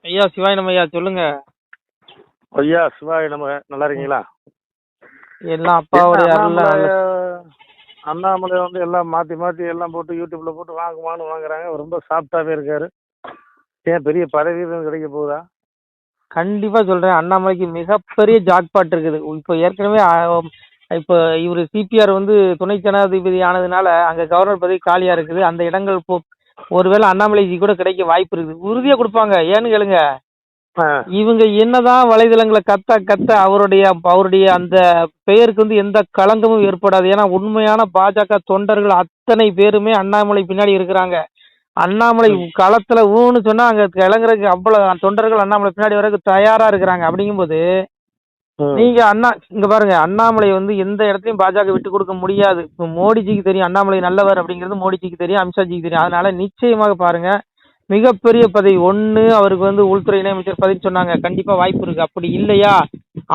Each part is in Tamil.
ஐயா சிவாய் நம்ம ஐயா சொல்லுங்க. ஐயா சிவாய் நம்ம நல்லா இருக்கீங்களா? எல்லாம் அப்பாவுடைய அருள்ல அண்ணாமலை வந்து எல்லாம் மாற்றி மாற்றி எல்லாம் போட்டு யூடியூப்ல போட்டு வாங்குறாங்க. ரொம்ப சாஃப்டாகவே இருக்காரு. ஏன் பெரிய பதவி கிடைக்க போகுதா? கண்டிப்பா சொல்றேன், அண்ணாமலைக்கு மிகப்பெரிய ஜாக்பாட் இருக்குது. இப்போ ஏற்கனவே இப்போ இவர் சிபிஆர் வந்து துணை ஜனாதிபதி ஆனதுனால அங்க கவர்னர் பதவி காலியா இருக்குது. அந்த இடங்கள் ஒருவேளை அண்ணாமலைக்கு கூட கிடைக்க வாய்ப்பு இருக்குது. உறுதியா கொடுப்பாங்க. ஏன்னு கேளுங்க, இவங்க என்னதான் வலைதளங்களை கத்த அவருடைய அந்த பெயருக்கு வந்து எந்த களங்கமும் ஏற்படாது. ஏன்னா உண்மையான பாஜக தொண்டர்கள் அத்தனை பேருமே அண்ணாமலை பின்னாடி இருக்கிறாங்க. அண்ணாமலை களத்துல ஊன்னு சொன்னா அங்க கிளங்குறதுக்கு அவ்வளவு தொண்டர்கள் அண்ணாமலை பின்னாடி வரைக்கும் தயாரா இருக்கிறாங்க. அப்படிங்கும்போது நீங்க இங்க பாருங்க, அண்ணாமலை வந்து எந்த இடத்தையும் பாஜக விட்டு கொடுக்க முடியாது. இப்போ மோடிஜிக்கு தெரியும் அண்ணாமலை நல்லவர் அப்படிங்கிறது, மோடிஜிக்கு தெரியும், அமித்ஷாஜிக்கு தெரியும். அதனால நிச்சயமாக பாருங்க, மிகப்பெரிய பதவி ஒண்ணு அவருக்கு வந்து உள்துறை இணையமைச்சர் பதவி சொன்னாங்க, கண்டிப்பா வாய்ப்பு இருக்கு. அப்படி இல்லையா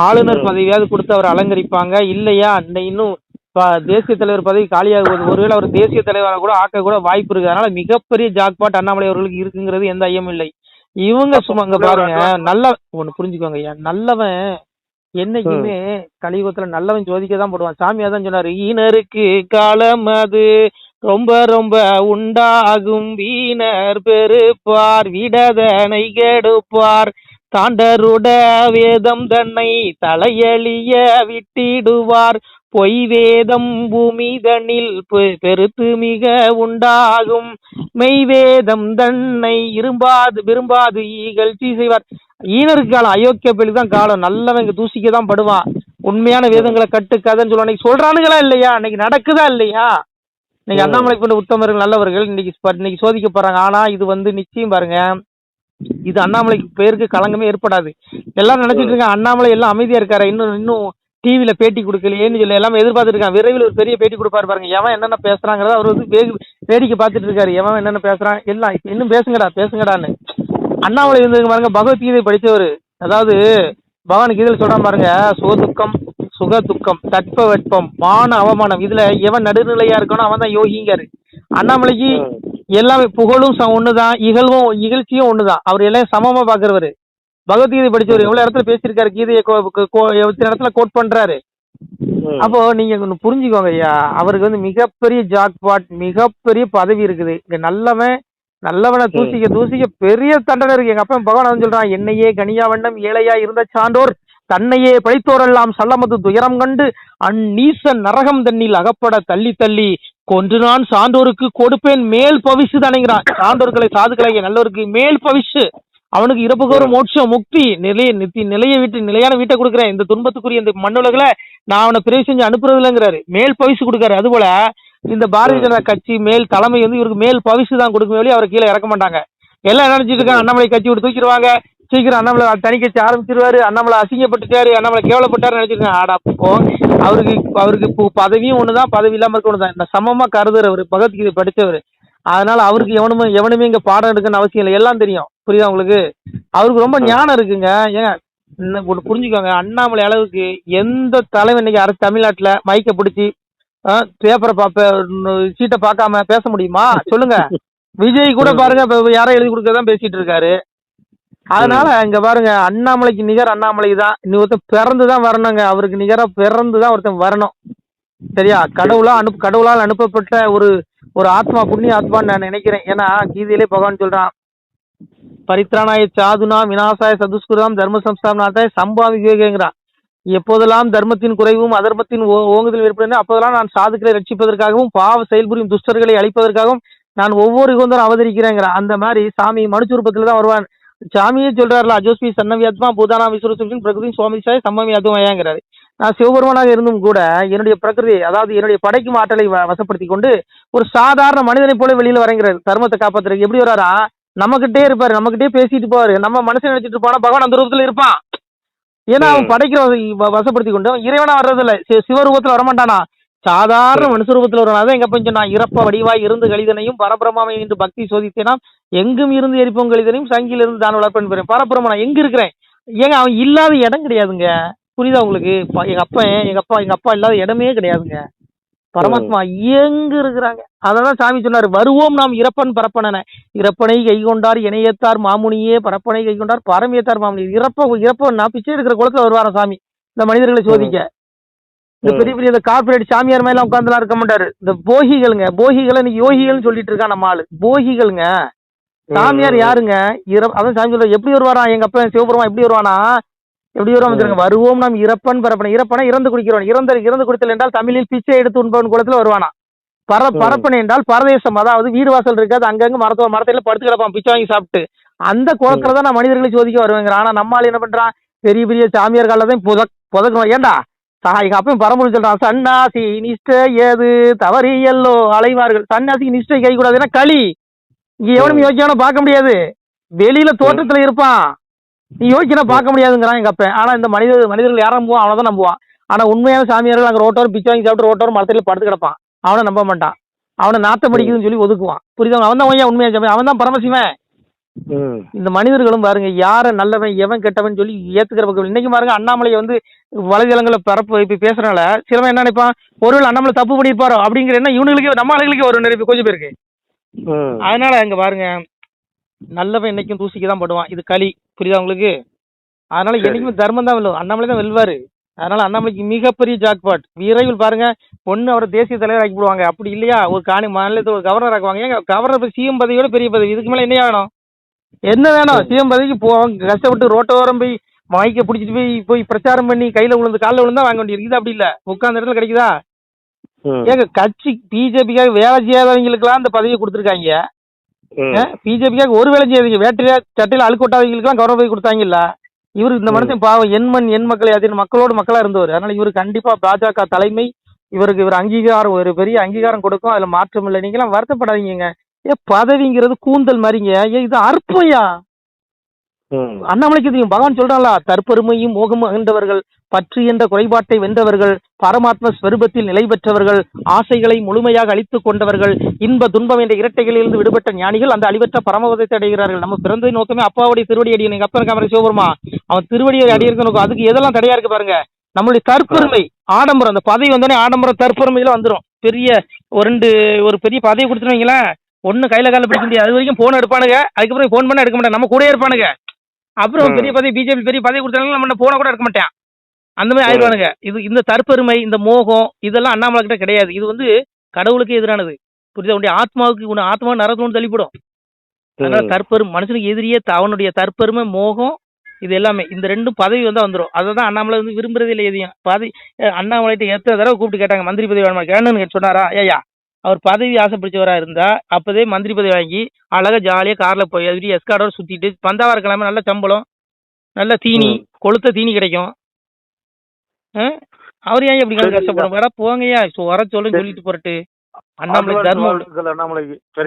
ஆளுநர் பதவியாவது கொடுத்து அவர் அலங்கரிப்பாங்க. இல்லையா இன்னும் தேசிய தலைவர் பதவி காலியாகுவது, ஒருவேளை அவர் தேசிய தலைவராக கூட ஆக்க கூட வாய்ப்பு இருக்கு. அதனால மிகப்பெரிய ஜாக்பாட் அண்ணாமலை அவர்களுக்கு இருக்குங்கிறது எந்த ஐயமும் இல்லை. இவங்க சும்மா இங்க பாருங்க, நல்ல ஒண்ணு புரிஞ்சுக்கோங்க ஐயா, நல்லவன் என்னைக்குமே கலியுகத்துல நல்லவன் ஜோதிக்கதான் போடுவான். சாமியா தான் சொன்னாரு, ஈனருக்கு காலம் அது ரொம்ப ரொம்ப உண்டாகும், வீணர் பெருப்பார் விடதனை கெடுப்பார், தாண்டருட வேதம் தன்னை தலையழிய விட்டிடுவார், பொய் வேதம் பூமி தன்னில் பெருத்து மிக உண்டாகும், மெய்வேதம் தன்னை விரும்பாது இகழ்ச்சி செய்வார். ஈனருக்கு காலம் அயோக்கிய பேருக்கு தான் காலம். நல்லவங்க தூசிக்க தான் படுவான். உண்மையான வேதங்களை கட்டுக்காதன்னு சொல்லுவாங்க. சொல்றானுங்களா இல்லையா? இன்னைக்கு நடக்குதா இல்லையா? இன்னைக்கு அண்ணாமலை கொண்ட உத்தமர்கள் நல்லவர்கள் இன்னைக்கு சோதிக்கப்படுறாங்க. ஆனா இது வந்து நிச்சயம் பாருங்க, இது அண்ணாமலைக்கு பேருக்கு களங்கமே ஏற்படாது. எல்லாரும் நினைச்சிட்டு இருக்காங்க அண்ணாமலை எல்லாம் அமைதியா இருக்காரு, இன்னும் டிவியில பேட்டி கொடுக்கலையேன்னு சொல்லி எல்லாமே எதிர்பார்த்துட்டு இருக்காங்க. விரைவில் ஒரு பெரிய பேட்டி கொடுப்பாரு பாருங்க. எவன் என்னென்ன பேசுறாங்கிறத அவர் வந்து வேடிக்கை பார்த்துட்டு இருக்காரு. எவன் என்னென்ன பேசுறான் எல்லாம் இன்னும் பேசுங்கடான்னு. அண்ணாமலை இருந்ததுங்க பாருங்க, பகவத்கீதை படிச்சவர். அதாவது பகவான் கீதையில சொல்றான் பாருங்க, சுகதுக்கம் சுக துக்கம் தட்ப வெட்பம் மான அவமானம், இதுல எவன் நடுநிலையா இருக்கணும் அவன் தான் யோகிங்காரு. அண்ணாமலைக்கு எல்லாமே புகழும் ஒண்ணுதான், இகழ்ச்சியும் ஒண்ணுதான். அவர் எல்லாம் சமமா பாக்குறவரு. பகவத்கீதை படிச்சவர் எவ்வளவு இடத்துல பேசியிருக்காரு, கீதையை எத்தனை இடத்துல கோட் பண்றாரு. அப்போ நீங்க புரிஞ்சுக்கோங்க ஐயா, அவருக்கு வந்து மிகப்பெரிய ஜாக்பாட், மிகப்பெரிய பதவி இருக்குது. இங்க நல்லவனை தூசிக்க பெரிய தண்டனை இருக்கு. எங்க அப்பா பகவான் சொல்றான், என்னையே கனியா வண்ணம் ஏழையா இருந்த சான்றோர் தன்னையே பழித்தோரெல்லாம் சல்லமது துயரம் கண்டு அந்நீசன் நரகம் தண்ணில் அகப்பட தள்ளி தள்ளி கொன்று நான் சான்றோருக்கு கொடுப்பேன் மேல் பவிசு தானேங்கிறான். சான்றோர்களை சாதுக்களை நல்லவருக்கு மேல் பவிசு, அவனுக்கு இறப்புக்கு மோட்சம் முக்தி நிலையை விட்டு நிலையான வீட்டை கொடுக்குறேன், இந்த துன்பத்துக்குரிய இந்த மண்ணுலகில நான் அவனை பிரிவு செஞ்சு அனுப்புறது இல்லைங்கிறாரு, மேல் பவிசு கொடுக்காரு. அதுபோல இந்த பாரதிய ஜனதா கட்சி மேல் தலைமை வந்து இவருக்கு மேல் பவிசு தான் கொடுக்கும் வழி, அவரை கீழே இறக்க மாட்டாங்க. எல்லாம் நினைச்சிட்டு இருக்காங்க அண்ணாமலை கட்சி விட்டு தூக்கிடுவாங்க, சீக்கிரம் அண்ணாமலை தனி கட்சி ஆரம்பிச்சிருவாரு, அண்ணாமலை அசிங்கப்பட்டுட்டாரு, அண்ணாமலை கேவலப்பட்டாரு நினைச்சிருக்காங்க. ஆடாப்போ அவருக்கு பதவியும் ஒண்ணுதான், பதவி இல்லாம இருக்க ஒண்ணுதான். இந்த சமமா கருதுறவர், பகவத்கீதை படிச்சவர். அதனால அவருக்கு எவனுமே இங்க பாடம் எடுக்கணும்னு அவசியம் இல்லை, எல்லாம் தெரியும். புரியுதா உங்களுக்கு? அவருக்கு ரொம்ப ஞானம் இருக்குங்க. ஏங்க புரிஞ்சுக்கோங்க, அண்ணாமலை அளவுக்கு எந்த தலைவன் இன்னைக்கு தமிழ்நாட்டுல மைக்க பிடிச்சி பேப்பரை சீட்டை பார்க்காம பேச முடியுமா சொல்லுங்க? விஜய் கூட பாருங்க, யாரும் எழுதி கொடுக்கறதான் பேசிட்டு இருக்காரு. அதனால இங்க பாருங்க, அண்ணாமலைக்கு நிகர் அண்ணாமலை தான். இன்னும் ஒருத்தன் பிறந்துதான் வரணுங்க, அவருக்கு நிகரா பிறந்துதான் ஒருத்தன் வரணும். சரியா? கடவுளால் அனுப்பப்பட்ட ஒரு ஆத்மா, புண்ணிய ஆத்மான்னு நான் நினைக்கிறேன். ஏன்னா கீதையிலே பகவான் சொல்றான், பரித்ராணாய சாதுனா விநாசாய சதுஷ்கிருதம் தர்ம சம்ஸ்தாபனாய சம்பாவி விவேகங்கிறான். எப்போதெல்லாம் தர்மத்தின் குறைவும் அதர்மத்தின் ஓங்குதல் ஏற்படுகின்றன அப்போதெல்லாம் நான் சாதுக்களை ரட்சிப்பதற்காகவும் பாவ செயல்புரியும் துஷ்டர்களை அழிப்பதற்காகவும் நான் ஒவ்வொரு யுகந்தரும் அவதரிக்கிறேங்கிறான். அந்த மாதிரி சாமி மனுஷ ரூபத்துல தான் வருவான். சாமியே சொல்றாருல, அஜோஸ்மி சன்னவியாத்மா பூதானா விஸ்வரூபின் பிரகிருதி சுவாமிசாய் சம்மவியாத்மாயாங்கிறாரு. நான் சிவபெருமானாக இருந்தும் கூட என்னுடைய பிரகிருதி, அதாவது என்னுடைய படைக்கும் ஆற்றலை வசப்படுத்தி கொண்டு ஒரு சாதாரண மனிதனை போல வெளியில வரங்கிறாரு. தர்மத்தை காப்பாத்துறதுக்கு எப்படி வராரா? நம்மகிட்டே இருப்பாரு, நம்மகிட்டே பேசிட்டு போவாரு, நம்ம மனசை நினைச்சிட்டு இருப்பானா பகவான் அந்த ரூபத்துல இருப்பான். ஏன்னா அவன் படைக்கிற வசப்படுத்தி கொண்டு இறைவனா வர்றது இல்ல, சிவரூபத்துல வரமாட்டானா, சாதாரண மனுஷ ரூபத்துல வரணும். எங்க போய் நான் இறப்ப வடிவாய் இருந்து கழிதனையும் பரபிரமாமை என்று பக்தி சோதித்தேனா எங்கும் இருந்து எரிப்போம் கழிதனையும் சங்கில இருந்து தான் வளர்ப்பேன் பெறேன். பரபிரமா நான் எங்க இருக்கிறேன்? ஏங்க அவன் இல்லாத இடம் கிடையாதுங்க. புரியுதா உங்களுக்கு? எங்க அப்பா இல்லாத இடமே கிடையாதுங்க. பரமாத்மா எங்க இருக்கிறாங்க? அதான் சாமி சொன்னாரு, வருவோம் நாம் இறப்பன் பரப்பன. இறப்பனை கை கொண்டார் இணையத்தார் மாமுனியே, பரப்பனை கை கொண்டார் பரமியத்தார் மாமுனி. இறப்பன்னா பிச்சை எடுக்கிற குளத்துல வருவாராம் சாமி, இந்த மனிதர்களை சோதிக்க. இந்த பெரிய பெரிய இந்த கார்பரேட் சாமியார் மேல உட்காந்துலாம் இருக்க மாட்டாரு. இந்த போகிகளுங்க, போகிகளை இன்னைக்கு யோகிகள்னு சொல்லிட்டு இருக்கான் நம்ம ஆளு. போகிகளுங்க. சாமியார் யாருங்க? அதான் சாமி சொல்ற, எப்படி வருவாரா எங்க அப்பா சிவபெருமா? எப்படி வருவானா? எப்படி வருவாங்க? வருவோம் நாம் இறப்பன் பரப்பன. இறப்பன இறந்து குடிக்கிறோம். இறந்து குடித்தல் என்றால் தமிழில் பிச்சை எடுத்து உண்பவன் குளத்துல வருவானா. பரப்பனை என்றால் பரதேசம், அதாவது வீடு வாசல் இருக்காது, அங்கங்க மரத்தையில படுத்து கிடப்பான் பிச்சை வாங்கி சாப்பிட்டு. அந்த குளத்துல தான் நான் மனிதர்களை சோதிக்க வருவேங்கிற. ஆனா நம்ம ஆள் என்ன பண்றான்? பெரிய பெரிய சாமியார் காலதான் புதக்கணும். ஏண்டா எங்க அப்பயும் பரம்பரை சொல்றான், சன்னாசி நிஷ்டை ஏது தவறி எல்லோ அலைவார்கள். சன்னாசி நிஷ்டை கை கூடாதுன்னா களி. இங்க எவனும் யோசிச்சானோ பார்க்க முடியாது. வெளியில தோட்டத்துல இருப்பான், நீ யோசிச்சா பார்க்க முடியாதுங்கிறான் எங்க அப்பன். ஆனா இந்த மனிதர்கள் யாரும் நம்புவான்? அவனதான் நம்புவான். ஆனா உண்மையான சாமியார்கள் அங்க ரோட்டோரம் பிச்சை வாங்கி சாப்பிட்டு ரோட்டோரம் மரத்துல படுத்து கிடப்பான். அவனை நம்ப மாட்டான். அவனை நாத்தம் படிக்குதுன்னு சொல்லி ஒதுக்குவான். புரியுதா? அவன் தான் உண்மையா சாமி, அவன் தான் பரமசிவன். இந்த மனிதர்களும் பாருங்க, யார நல்லவன் எவன் கெட்டவன் சொல்லி ஏத்துக்கிற பக்கம். இன்னைக்கு பாருங்க, அண்ணாமலையை வந்து வலைதளங்களை பரப்பு இப்ப பேசுறனால சிலவன் என்ன நினைப்பான், ஒருவேளை அண்ணாமலை தப்பு பண்ணிருப்பாரோ அப்படிங்கிற என்ன இவனுங்களுக்கு நம்ம ஆளுகளுக்கு ஒரு நிறைய கொஞ்சம் பேருக்கு. அதனால இங்க பாருங்க, நல்லவன் என்னைக்கும் தூசிக்கு தான் படுவான். இது களி. புரியுதா உங்களுக்கு? அதனால என்னைக்குமே தர்மம் தான் வெல்லும். அண்ணாமலை தான் வெல்வாரு. அதனால அண்ணாமலைக்கு மிகப்பெரிய ஜாக்பாட். விரைவில் பாருங்க, பொண்ணு அவரை தேசிய தலைவர் ஆக்கி போடுவாங்க. அப்படி இல்லையா ஒரு மாநிலத்தில் ஒரு கவர்னர் ஆக்குவாங்க. ஏங்க கவர்னர் சிஎம் பதவியோட பெரிய பதவி. இதுக்கு மேல என்ன வேணும்? என்ன வேணும்? சிஎம் பதவிக்கு போவாங்க, கஷ்டப்பட்டு ரோட்டோரம் போய் மைக்க பிடிச்சிட்டு போய் பிரச்சாரம் பண்ணி கையில விழுந்து காலில் விழுந்தா வாங்க வேண்டியது. இது அப்படி இல்ல, உட்கார்ந்த இடத்துல கிடைக்குதா? ஏங்க கட்சி பிஜேபிக்காக வேலை செய்யாதவங்களுக்கு எல்லாம் அந்த பதவியை கொடுத்துருக்காங்க. பிஜேபிக்காக ஒரு வேலை செய்யாதீங்க, வேட்டையா சட்டையில அழுக்கு விட்டாதவங்களுக்கு எல்லாம் கௌரவ பதவி கொடுத்தாங்கல்ல. இவரு இந்த மனுஷன் பாவம், என் மக்களை அதில் மக்களோடு மக்களா இருந்தவர். அதனால இவரு கண்டிப்பா பாஜக தலைமை இவர் அங்கீகாரம், ஒரு பெரிய அங்கீகாரம் கொடுக்கும். அதுல மாற்றம் இல்லை. நீங்க எல்லாம் வருத்தப்படாதீங்க. பதவிங்கிறது கூந்தல் மாதிரிங்க. இது அற்பையா? அண்ணாமலைக்கு தெரியும், பகவான் சொல்றாங்களா, தற்பெருமையும் மோகமும் அகன்றவர்கள், பற்று என்ற குறைபாட்டை வென்றவர்கள், பரமாத்ம ஸ்வரூபத்தில் நிலை பெற்றவர்கள், ஆசைகளை முழுமையாக அழித்துக் கொண்டவர்கள், இன்ப துன்பம் என்ற இரட்டைகளிலிருந்து விடுபட்ட ஞானிகள் அந்த அழிவற்ற பரமபதத்தை அடைகிறார்கள். நம்ம பிறந்த நோக்கமே அப்பாவுடைய திருவடி அடி. எங்க அப்பா காமரை சிவபெருமா அவன் திருவடியை அடியிருக்க நோக்கம். அதுக்கு எதெல்லாம் தடையா இருக்கு பாருங்க. நம்மளுடைய தற்பெருமை, ஆடம்பரம். அந்த பதவி வந்தோடனே ஆடம்பரம் தற்பெருமையில வந்துடும். பெரிய ஒரு பெரிய பதவி கொடுத்துருவீங்களேன், ஒன்னு கையில கால பிடிக்க முடியாது. அது வரைக்கும் போன் எடுப்பானுங்க, அதுக்கப்புறம் போன் பண்ண எடுக்க மாட்டேன், நம்ம கூட இருப்பானுங்க. அப்புறம் பெரிய பதவி, பிஜேபி பெரிய பதவி கொடுத்தாலும் நம்ம போன கூட எடுக்க மாட்டேன். அந்த மாதிரி ஆயிடுவானுங்க. இது இந்த தற்பெருமை, இந்த மோகம், இதெல்லாம் அண்ணாமலை கிட்ட கிடையாது. இது வந்து கடவுளுக்கு எதிரானது. புரியுதா? உடைய ஆத்மா நரகத்தோடு தள்ளிப்படும். அதனால மனுஷனுக்கு எதிரியே அவனுடைய தற்பெருமை, மோகம், இது எல்லாமே. இந்த ரெண்டும் பதவி வந்துடும். அதை தான் அண்ணாமலை வந்து விரும்புறதே இல்லை. எதையும் பதவி அண்ணாமலைகிட்ட எத்தனை தடவை கூப்பிட்டு கேட்டாங்க, மந்திரி பதவி வேணுமா கேணுன்னு சொன்னாரா? ஏயா அவர் பதவி ஆசைப்பிடிச்சவரா இருந்தா அப்பதே மந்திரி பதவி வாங்கி அழகா ஜாலியா கார்ல போய் அது எஸ்கார்டோட சுத்திட்டு பந்தாவா கிழமை நல்ல சம்பளம், நல்ல தீனி, கொளுத்த தீனி கிடைக்கும். அவர் ஏன் எப்படி கஷ்டப்படும்? வேற போங்கய்யா, வர சொல்லுன்னு சொல்லிட்டு போறட்டு. அண்ணாமலை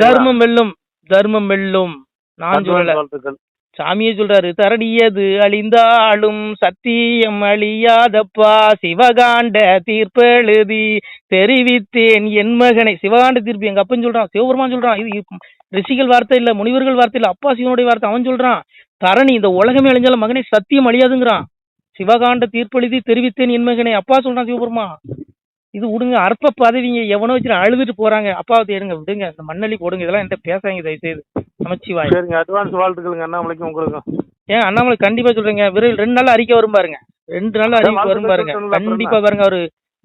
தர்மம் வெல்லும், தர்மம் வெல்லும். நான் சொல்லல, சாமியே சொல்றாரு, தரடியது அழிந்தாலும் சத்தியம் அழியாதப்பா, சிவகாண்ட தீர்ப்பெழுதி தெரிவித்தேன் என் மகனை. சிவகாண்ட தீர்ப்பு எங்க அப்பன்னு சொல்றான், சிவபெருமான் சொல்றான். இது ரிஷிகள் வார்த்தை இல்ல, முனிவர்கள் வார்த்தை இல்ல, அப்பா சிவனுடைய வார்த்தை. அவன் சொல்றான், தரணி இந்த உலகமே அழிஞ்சாலும் மகனை சத்தியம் அழியாதுங்கிறான். சிவகாண்ட தீர்ப்பெழுதி தெரிவித்தேன் என் மகனை, அப்பா சொல்றான் சிவபெருமான். இது விடுங்க, அற்ப பதவிங்க. எவனோ வச்சு அழுதுட்டு போறாங்க. அப்பாவை தேடுங்க, விடுங்க, இந்த மண்ணலி போடுங்க. இதெல்லாம் என்கிட்ட பேசாங்க தயவு செய்து. நமச்சிவாய். சரிங்க, அட்வான்ஸ் வாழ்த்துக்களுங்க அண்ணாமலைக்கும் உங்களுக்கும். ஏன் அண்ணாமலை கண்டிப்பா சொல்றேங்க, விரைவில் 2 நாள் அறிக்கை வரும் பாருங்க. 2 நாள் அறிக்கை வரும் பாருங்க. கண்டிப்பா பாருங்க,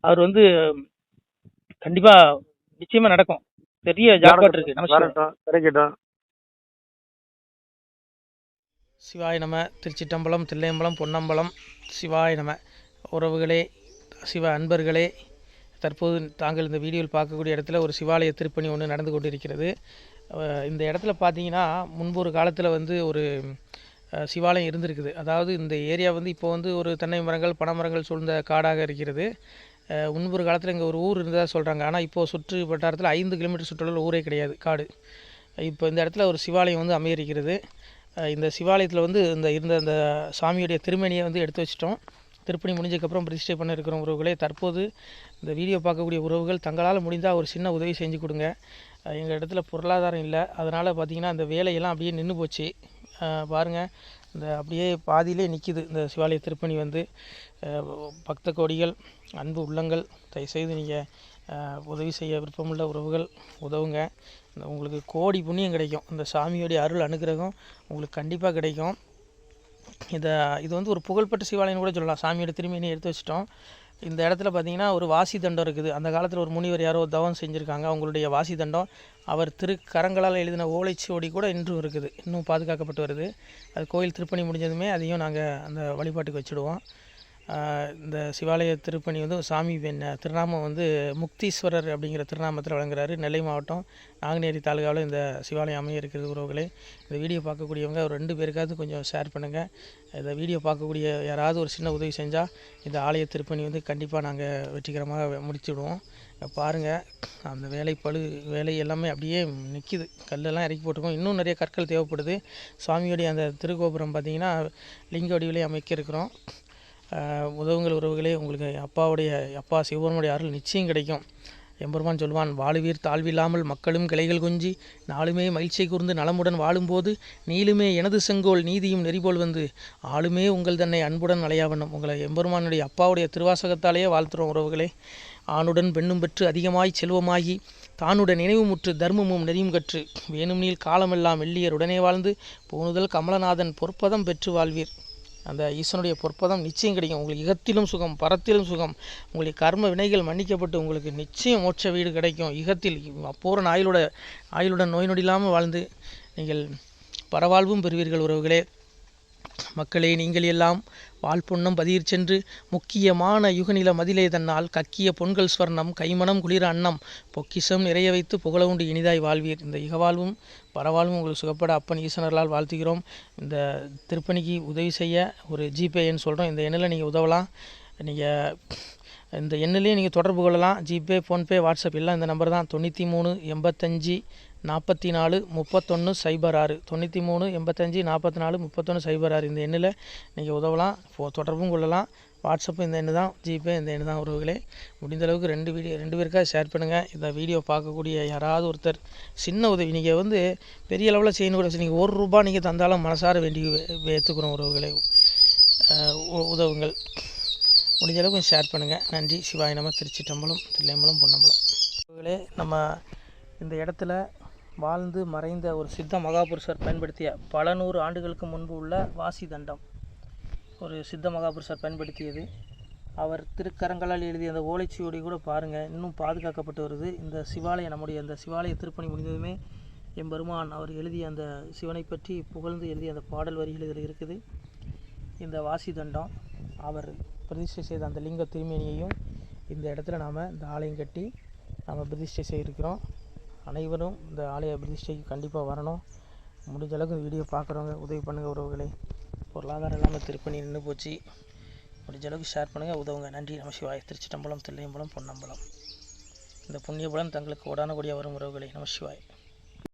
அவர் வந்து கண்டிப்பா நிச்சயமா நடக்கும். பெரிய ஜாக்பாட் இருக்கு. கிடைக்கட்டும். சிவாய நம. திருச்சிட்டம்பலம், தில்லையம்பலம், பொன்னம்பலம். சிவாய நம. உறவுகளே, சிவ அன்பர்களே, தற்போது தாங்கள் இந்த வீடியோவில் பார்க்கக்கூடிய இடத்துல ஒரு சிவாலய திருப்பணி ஒன்று நடந்து கொண்டிருக்கிறது. இந்த இடத்துல பார்த்தீங்கன்னா முன்பு ஒரு காலத்தில் வந்து ஒரு சிவாலயம் இருந்திருக்குது. அதாவது இந்த ஏரியா வந்து இப்போ வந்து ஒரு தென்னை மரங்கள், பனை மரங்கள் சூழ்ந்த காடாக இருக்கிறது. முன்பு ஒரு காலத்தில் இங்கே ஒரு ஊர் இருந்ததாக சொல்கிறாங்க. ஆனால் இப்போது சுற்று வட்டாரத்தில் 5 கிலோமீட்டர் சுற்றுலாவில் ஊரே கிடையாது, காடு. இப்போ இந்த இடத்துல ஒரு சிவாலயம் வந்து அமையிருக்கிறது. இந்த சிவாலயத்தில் வந்து இருந்த அந்த சாமியுடைய திருமணியை வந்து எடுத்து வச்சிட்டோம். திருப்பணி முடிஞ்சதுக்கப்புறம் பிரதிஷ்டை பண்ண இருக்கிற உறவுகளே, தற்போது இந்த வீடியோ பார்க்கக்கூடிய உறவுகள் தங்களால் முடிந்தால் ஒரு சின்ன உதவி செஞ்சு கொடுங்க. எங்கள் இடத்துல பொருளாதாரம் இல்லை, அதனால் பார்த்திங்கன்னா அந்த வேலையெல்லாம் அப்படியே நின்று போச்சு. பாருங்கள், இந்த அப்படியே பாதியிலே நிற்கிது இந்த சிவாலய திருப்பணி வந்து. பக்த கோடிகள், அன்பு உள்ளங்கள், தயவுசெய்து நீங்கள் உதவி செய்ய விருப்பமுள்ள உறவுகள் உதவுங்க. உங்களுக்கு கோடி புண்ணியம் கிடைக்கும். இந்த சாமியோடைய அருள் அனுகிரகம் உங்களுக்கு கண்டிப்பாக கிடைக்கும். இது வந்து ஒரு புகழ்பெற்ற சிவாலயம் கூட சொல்லலாம். சாமியோட திருமேனி எடுத்து வச்சிட்டோம். இந்த இடத்துல பார்த்திங்கன்னா ஒரு வாசி தண்டம் இருக்குது. அந்த காலத்தில் ஒரு முனிவர் யாரோ தவம் செஞ்சுருக்காங்க. அவங்களுடைய வாசி தண்டம் அவர் திருக்கரங்களால் எழுதின ஓலைச்சுவடி கூட இன்றும் இருக்குது, இன்னும் பாதுகாக்கப்பட்டு வருது. அது கோயில் திருப்பணி முடிஞ்சதுமே அதையும் நாங்கள் அந்த வழிபாட்டுக்கு வச்சுடுவோம். இந்த சிவாலய திருப்பணி வந்து சாமி திருநாமம் வந்து முக்தீஸ்வரர் அப்படிங்கிற திருநாமத்தில் வழங்குறாரு. நெல்லை மாவட்டம் நாங்குநேரி தாலுகாவில் இந்த சிவாலயம் அமைய இருக்கிறது உறவுகளே. இந்த வீடியோ பார்க்கக்கூடியவங்க ஒரு 2 பேருக்காவது கொஞ்சம் ஷேர் பண்ணுங்கள். இந்த வீடியோ பார்க்கக்கூடிய யாராவது ஒரு சின்ன உதவி செஞ்சால் இந்த ஆலய திருப்பணி வந்து கண்டிப்பாக நாங்கள் வெற்றிகரமாக முடிச்சுடுவோம். பாருங்கள், அந்த வேலை எல்லாமே அப்படியே நிற்கிது. கல்லெல்லாம் இறக்கி போட்டிருக்கோம். இன்னும் நிறைய கற்கள் தேவைப்படுது. சுவாமியோடைய அந்த திருக்கோபுரம் பார்த்திங்கன்னா லிங்க வடிவிலே அமைக்க இருக்கிறோம். உதவுங்கள் உறவுகளே. உங்களுக்கு அப்பா சிவபெருமானுடைய அருள் நிச்சயம் கிடைக்கும். எம்பெருமான் சொல்வான், வாழுவீர் தாழ்வில்லாமல் மக்களும் கிளைகள் கொஞ்சி நாளுமே மகிழ்ச்சி கூர்ந்து நலமுடன் வாழும்போது நீளுமே எனது செங்கோல் நீதியும் நெறிபோல் வந்து ஆளுமே உங்கள் தன்னை அன்புடன் அலையாவண்ணம். உங்களை எம்பெருமானுடைய அப்பாவுடைய திருவாசகத்தாலேயே வாழ்த்துறோம் உறவுகளே. ஆணுடன் பெண்ணும் பெற்று அதிகமாய் செல்வமாகி தானுடன் நினைவுமுற்று தர்மமும் நெறியும் கற்று வேணும் நீள் காலமெல்லாம் வெள்ளியர் உடனே வாழ்ந்து போனுதல் கமலநாதன் பொற்பதம் பெற்று வாழ்வீர். அந்த ஈசனுடைய பொற்பதம் நிச்சயம் கிடைக்கும். உங்களுக்கு இகத்திலும் சுகம், பரத்திலும் சுகம். உங்களுடைய கர்ம வினைகள் மன்னிக்கப்பட்டு உங்களுக்கு நிச்சயம் மோட்ச வீடு கிடைக்கும். இகத்தில் பூரண ஆயுளுடன் நோய் நொடி இல்லாமல் வாழ்ந்து நீங்கள் பரவாழ்வும் பெறுவீர்கள் உறவுகளே. மக்களே, நீங்கள் எல்லாம் வாழ்பொன்னம் பதியிற் சென்று முக்கியமான யுகநில மதிலே தன்னால் கக்கிய பொன்கள் ஸ்வர்ணம் கைமணம் குளிர அன்னம் பொக்கிஷம் நிறைய வைத்து புகழ உண்டு இனிதாய் வாழ்வீர். இந்த இகவாழ்வும் பரவாழ்வும் உங்களுக்கு சுகப்பட அப்பன் ஈசனர்களால் வாழ்த்துகிறோம். இந்த திருப்பணிக்கு உதவி செய்ய ஒரு ஜிபே எண் சொல்கிறோம். இந்த எண்ணில் நீங்கள் உதவலாம். நீங்கள் இந்த எண்ணிலேயே நீங்கள் தொடர்பு கொள்ளலாம். ஜிபே, ஃபோன்பே, வாட்ஸ்அப் எல்லாம் இந்த நம்பர் தான். 93 85 44 31 06 93 85 44 31 06. இந்த எண்ணில் நீங்கள் உதவலாம், தொடர்பும் கொள்ளலாம். வாட்ஸ்அப்பு இந்த எண்ணு தான், ஜிபே இந்த எண்ணு தான் உறவுகளே. முடிந்தளவுக்கு 2 பேருக்காக ஷேர் பண்ணுங்கள். இந்த வீடியோ பார்க்கக்கூடிய யாராவது ஒருத்தர் சின்ன உதவி, நீங்கள் வந்து பெரிய அளவில் செய்யணும் கூட, நீங்கள் ₹1 நீங்கள் தந்தாலும் மனசார வேண்டி ஏற்றுக்கிறோம் உறவுகளே. உதவுங்கள். முடிஞ்ச அளவுக்கு கொஞ்சம் ஷேர் பண்ணுங்கள். நன்றி. சிவாய நம. திருச்சிற்றம்பலம், தில்லையம்பலம், பொன்னம்பலம். உறவுகளே, நம்ம இந்த இடத்துல வாழ்ந்து மறைந்த ஒரு சித்த மகாபுருஷர் பயன்படுத்திய பல 100 ஆண்டுகளுக்கு முன்பு உள்ள வாசி தண்டம் ஒரு சித்த மகாபுருஷர் பயன்படுத்தியது. அவர் திருக்கரங்களால் எழுதிய அந்த ஓலைச்சுவடி கூட பாருங்கள், இன்னும் பாதுகாக்கப்பட்டு வருது. இந்த சிவாலயம், நம்முடைய அந்த சிவாலய திருப்பணி முடிந்ததுமே எம்பெருமான் அவர் எழுதிய அந்த சிவனை பற்றி புகழ்ந்து எழுதிய அந்த பாடல் வரிகள் இதில் இருக்குது. இந்த வாசி தண்டம் அவர் பிரதிஷ்டை செய்த அந்த லிங்க திருமேனியையும் இந்த இடத்துல நாம் இந்த ஆலயம் கட்டி நாம் பிரதிஷ்டை செய்திருக்கிறோம். அனைவரும் இந்த ஆலய பிரதிஷ்டைக்கு கண்டிப்பாக வரணும். முடிஞ்ச அளவுக்கு இந்த வீடியோ பார்க்குறவங்க உதவி பண்ணுங்கள் உறவுகளை. பொருளாதாரம் இல்லாமல் திருப்பணி நின்று போச்சு. முடிஞ்ச அளவுக்கு ஷேர் பண்ணுங்கள், உதவுங்க. நன்றி. நம சிவாய. திருச்சிற்றம்பலம், தில்லையம்பலம், பொன்னம்பலம். இந்த புண்ணிய பலம் தங்களுக்கு உடான கூடிய வரும் உறவுகளை. நம சிவாய.